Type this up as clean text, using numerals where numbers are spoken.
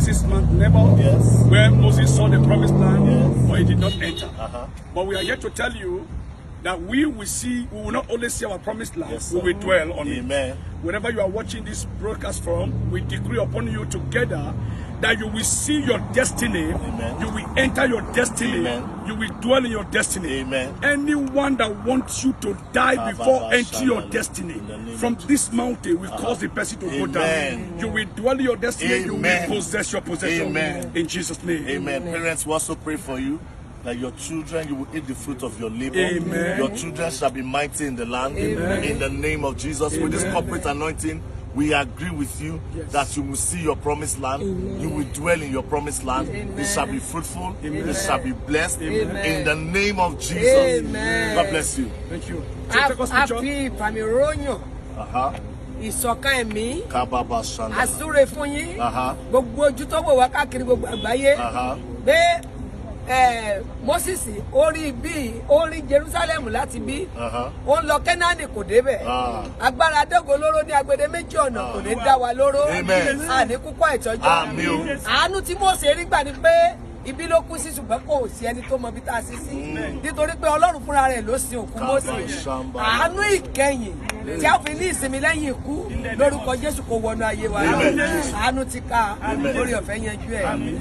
Moses' Mount Nebo, where Moses saw the promised land, but he did not enter. But we are here to tell you that we will not only see our promised land, we will dwell on it. Wherever you are watching this broadcast from, we decree upon you together that you will see your destiny, you will enter your destiny, you will dwell in your destiny. Anyone that wants you to die before entering your destiny, from this mountain will cause the person to go down. You will dwell in your destiny, you will possess your possession. In Jesus' name. Parents will also pray for you, that your children, you will eat the fruit of your labor. Your children shall be mighty in the land. In the name of Jesus. With this corporate anointing, we agree with you that you will see your promised land. You will dwell in your promised land. It shall be fruitful. It shall be blessed. In the name of Jesus. God bless you. Thank you. Happy Pamironyo. Ìṣọ̀kan ẹ̀mí àsúre fún yín gbogbo ojú tó wò wá káàkiri gbogbo àgbáyé pé Moses orí Jerusalem láti bí ó ń lọ Kẹ́náánì kò débẹ̀ agbára dógo lóró ní agbede méjì ọ̀nà kò ní dá wa lóró àní kúkọ́ ìtọ́jú àánú tí Mósè rí gbà ni pé ibi ló kú sí ṣùgbọ́n kò sí ẹni tó mọ bí tá a sí sí nítorí pé Ọlọ́run fúnra rẹ̀ ló sin òkú Mósè àánú ìkẹyìn tí a fi ní ìsinmi lẹ́yìn ikú lórúkọ Jésù kò wọnú ayé wa àánú ti ká lórí ọ̀fẹ́ yanjú ẹ̀